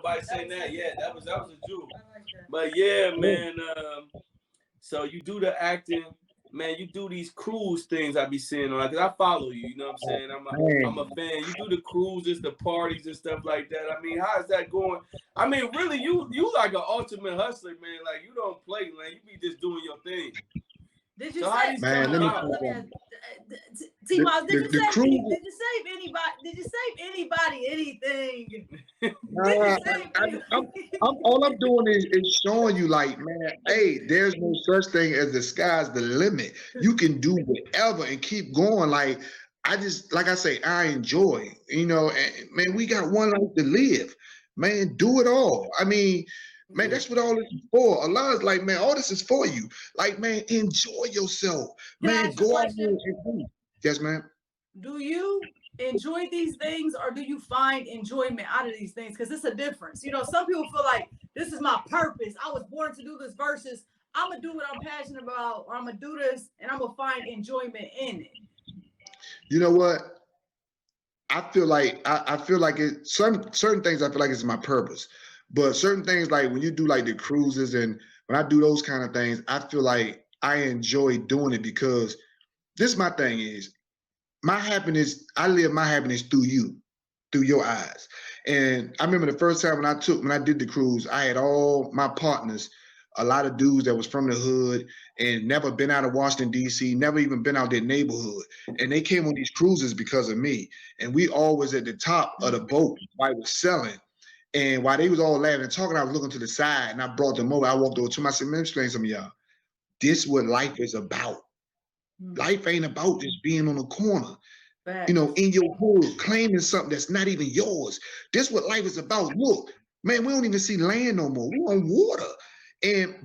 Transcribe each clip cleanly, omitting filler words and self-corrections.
nobody saying that yet. That was a jewel. But yeah, man. So you do the acting, man. You do these cruise things I be seeing on, cause I follow you. You know what I'm saying? I'm a fan. You do the cruises, the parties and stuff like that. I mean, how is that going? I mean, really, you like an ultimate hustler, man. Like you don't play, man. You be just doing your thing. Did you So say, how these come about? T-Moss, did you save anybody anything? All I'm doing is showing you, like, man, hey, there's no such thing as the sky's the limit. You can do whatever and keep going. Like like I say, I enjoy, and man, we got one life to live. Man, do it all. I mean, man, that's what all this is for. Allah is like, man, all this is for you. Like, man, enjoy yourself. Man, go out there and do. Yes, man. Do you enjoy these things, or do you find enjoyment out of these things? Because it's a difference. Some people feel like this is my purpose. I was born to do this versus I'm going to do what I'm passionate about, or I'm going to do this and I'm going to find enjoyment in it. You know what? I feel like it. Certain things I feel like it's my purpose, but certain things, like when you do like the cruises and when I do those kind of things, I feel like I enjoy doing it because this my thing is my happiness. I live my happiness through you, through your eyes. And I remember the first time when I did the cruise, I had all my partners, a lot of dudes that was from the hood and never been out of Washington, D.C., never even been out their neighborhood. And they came on these cruises because of me. And we always at the top of the boat while I was selling. And while they was all laughing and talking, I was looking to the side and I brought them over. I walked over to them. I said, man, explain some of y'all. This is what life is about. Life ain't about just being on the corner, in your hood, claiming something that's not even yours. This is what life is about. Look, man, we don't even see land no more. We on water. And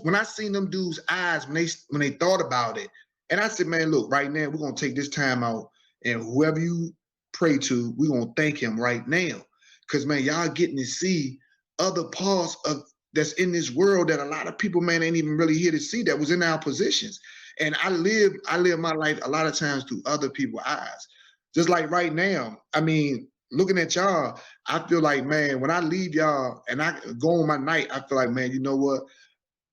when I seen them dudes' eyes when they thought about it, and I said, man, look, right now we're gonna take this time out, and whoever you pray to, we're gonna thank him right now, because man, y'all getting to see other parts of that's in this world that a lot of people, man, ain't even really here to see that was in our positions. And I live my life a lot of times through other people's eyes. Just like right now, I mean, looking at y'all, I feel like, man, when I leave y'all and I go on my night, I feel like, man, you know what?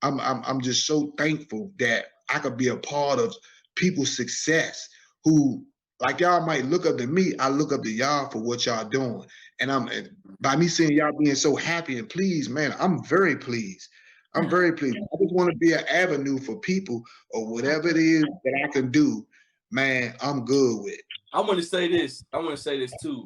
I'm just so thankful that I could be a part of people's success who, like, y'all might look up to me. I look up to y'all for what y'all doing. And by me seeing y'all being so happy and pleased, man, I'm very pleased. I'm very pleased. I just want to be an avenue for people or whatever it is that I can do, man, I'm good with. I want to say this too.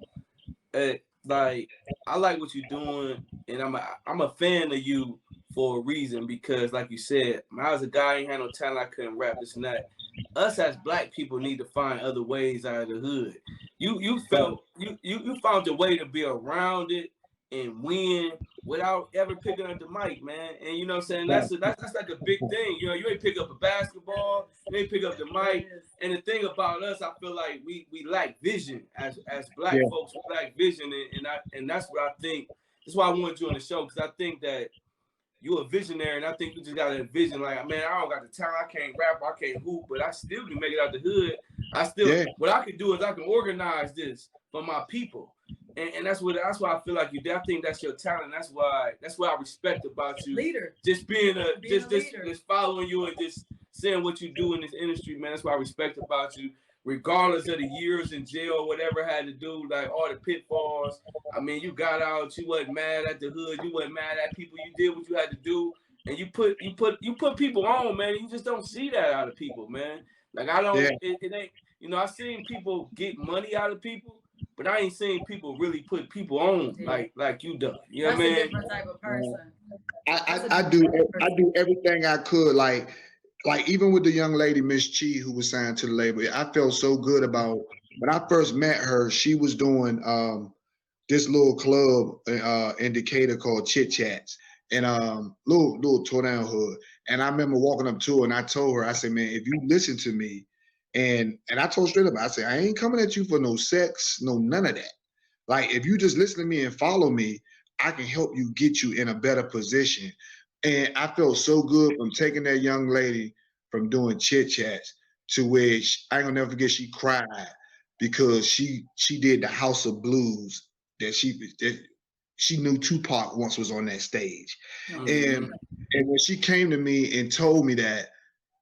Like, I like what you're doing, and I'm a fan of you for a reason, because like you said, when I was a guy, I ain't had no talent, I couldn't rap, this and that. Us as black people need to find other ways out of the hood. You found a way to be around it and win without ever picking up the mic, man. And you know what I'm saying? That's like a big thing. You ain't pick up a basketball, you ain't pick up the mic. And the thing about us, I feel like we lack vision as black folks. We lack vision, and that's what I think. That's why I wanted you on the show, because I think that you're a visionary, and I think you just got a vision. Like, man, I don't got the talent, I can't rap, I can't hoop, but I still can make it out the hood. What I can do is I can organize this for my people. And that's why I feel like you. I think that's your talent. That's why I respect about you. Leader. Just being just following you and just saying what you do in this industry, man. That's what I respect about you. Regardless of the years in jail or whatever had to do, like all the pitfalls. I mean, you got out, you wasn't mad at the hood, you wasn't mad at people, you did what you had to do, and you put people on, man. You just don't see that out of people, man. Like, I don't it ain't, I seen people get money out of people, but I ain't seen people really put people on like you done. You know what I mean? That's a different type of person. I do everything I could, like even with the young lady, Miss Chi, who was signed to the label. I felt so good about when I first met her. She was doing this little club in Decatur called Chit Chats, and little tore down hood. And I remember walking up to her and I told her, I said, man, if you listen to me, and I told straight up, I said, I ain't coming at you for no sex, no none of that. Like, if you just listen to me and follow me, I can help you get you in a better position. And I felt so good from taking that young lady from doing Chit Chats to where I ain't gonna never forget, she cried because she did the House of Blues that she she knew Tupac once was on that stage. Mhm. And when she came to me and told me that,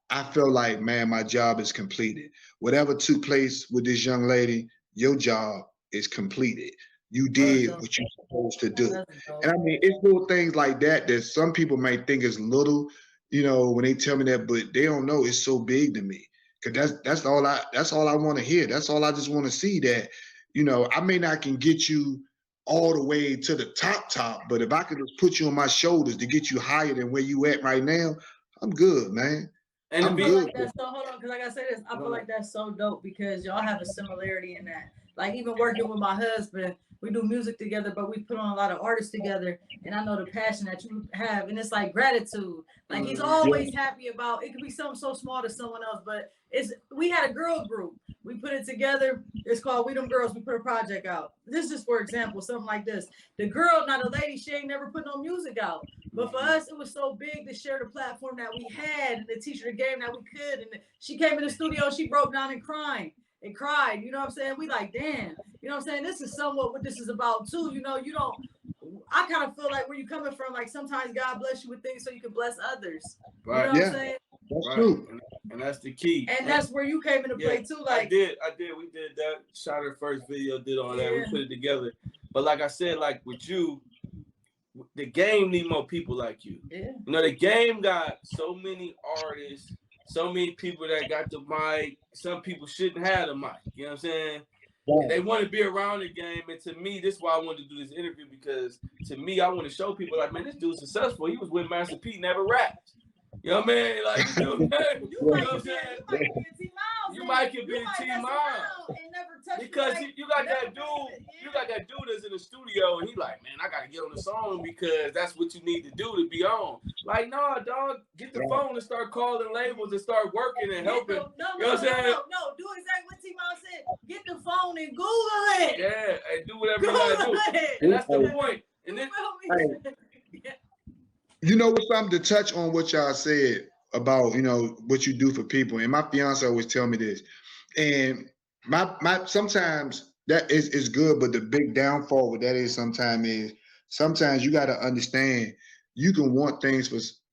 I felt like, man, my job is completed. Whatever took place with this young lady, your job is completed. You That's did dope. what you're supposed to do. That's dope. And I mean, it's little things like that that some people might think is little, you know, when they tell me that, but they don't know it's so big to me. Cause that's all I want to hear. That's all I just want to see, that, you know, I may not can get you all the way to the top, but if I could just put you on my shoulders to get you higher than where you at right now, I'm good, man. And to I'm I feel be, good. like that's so. Hold on, because I gotta say this. I feel like that's so dope because y'all have a similarity in that. Like even working with my husband, we do music together, but we put on a lot of artists together. And I know the passion that you have, and it's like gratitude. Like he's always happy about. It could be something so small to someone else, but it's. We had a girl group. We put it together. It's called We Them Girls. We put a project out. This is for example, something like this. The girl, not a lady, she ain't never put no music out. But for us, it was so big to share the platform that we had and to teach her the game that we could. And she came in the studio, she broke down and cried. You know what I'm saying? We like, damn. You know what I'm saying? This is somewhat what this is about too. You know, you don't. I kind of feel like where you coming from. Like sometimes God bless you with things so you can bless others. right. You know what I'm saying? That's Right. true. And that's the key. And that's where you came into play too. Like I did. We did that. Shot her first video, did all that. We put it together. But like I said, like with you, the game need more people like you. Yeah. You know, the game got so many artists, so many people that got the mic. Some people shouldn't have the mic. You know what I'm saying? They want to be around the game. And to me, this is why I wanted to do this interview, because to me, I want to show people like, man, this dude's successful. He was with Master P, never rapped. You know what I mean? Like, you know what I'm saying? You might be a T Miles. Because you got that dude, that's in the studio, and he like, man, I gotta get on the song because that's what you need to do to be on. Like, no, dog, get the phone and start calling labels and start working and helping. You know what I'm saying? No, do exactly what T Miles said. Get the phone and Google it. Yeah, and do whatever you gotta do. And that's the point. And then, you know what's something to touch on what y'all said about, you know, what you do for people. And my fiance always tell me this. And my sometimes that is good, but the big downfall with that is sometimes you gotta understand you can want things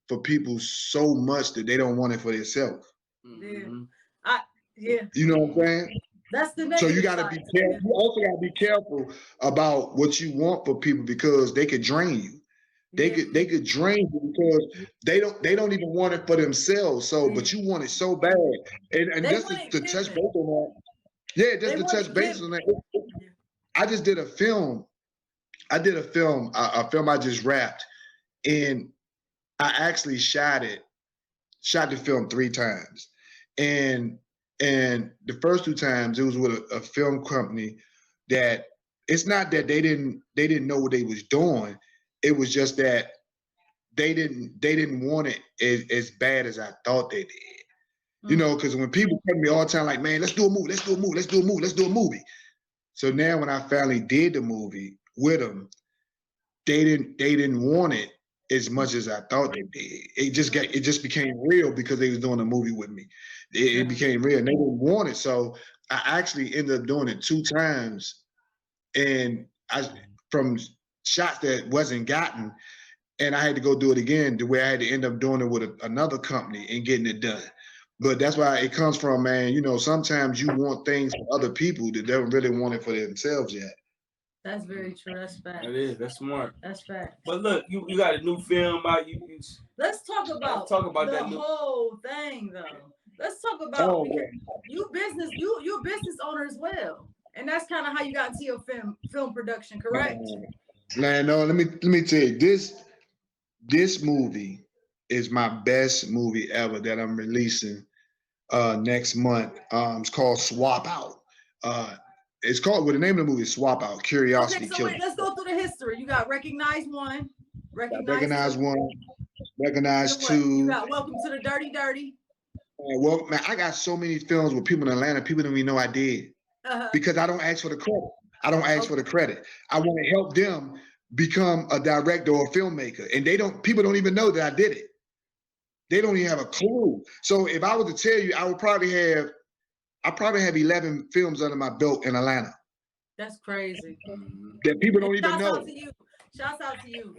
for people so much that they don't want it for themselves. Yeah. You know what I'm saying? That's the negative. So you gotta be careful. You also gotta be careful about what you want for people because they could drain you. They could drain you because they don't even want it for themselves. So, but you want it so bad, and just to touch base on that. Yeah, just to touch base on that. I just did a film. A film I just wrapped, and I actually shot the film 3 times, and the first 2 times it was with a film company that it's not that they didn't know what they was doing. It was just that they didn't want it as bad as I thought they did. You know, because when people tell me all the time, like, man, let's do a movie. So now when I finally did the movie with them, they didn't want it as much as I thought they did. It just became real because they was doing a movie with me. It became real, and they didn't want it. So I actually ended up doing it 2 times, and from shots that wasn't gotten, and I had to go do it again, the way I had to end up doing it with another company and getting it done. But that's why it comes from, man, you know, sometimes you want things for other people that don't really want it for themselves yet. That's very true. That's fact. That is. That's smart. That's fact. But look, you got a new film out. Let's talk about the whole thing, though. Let's talk about you a business owner as well, and that's kind of how you got into your film production, correct? Man, no, let me tell you, this movie is my best movie ever that I'm releasing next month. It's called Swap Out. It's called, well, the name of the movie is Swap Out, Curiosity Killer. Wait, let's go through the history. You got Recognize 1, Recognize 1, Recognize 2. You got Welcome to the Dirty Dirty. Well, man, I got so many films with people in Atlanta, people don't even know I did. Because I don't ask for the credit. For the credit. I want to help them become a director or a filmmaker. And people don't even know that I did it. They don't even have a clue. So if I was to tell you, I probably have 11 films under my belt in Atlanta. That's crazy. That people don't even know. Shouts out to you.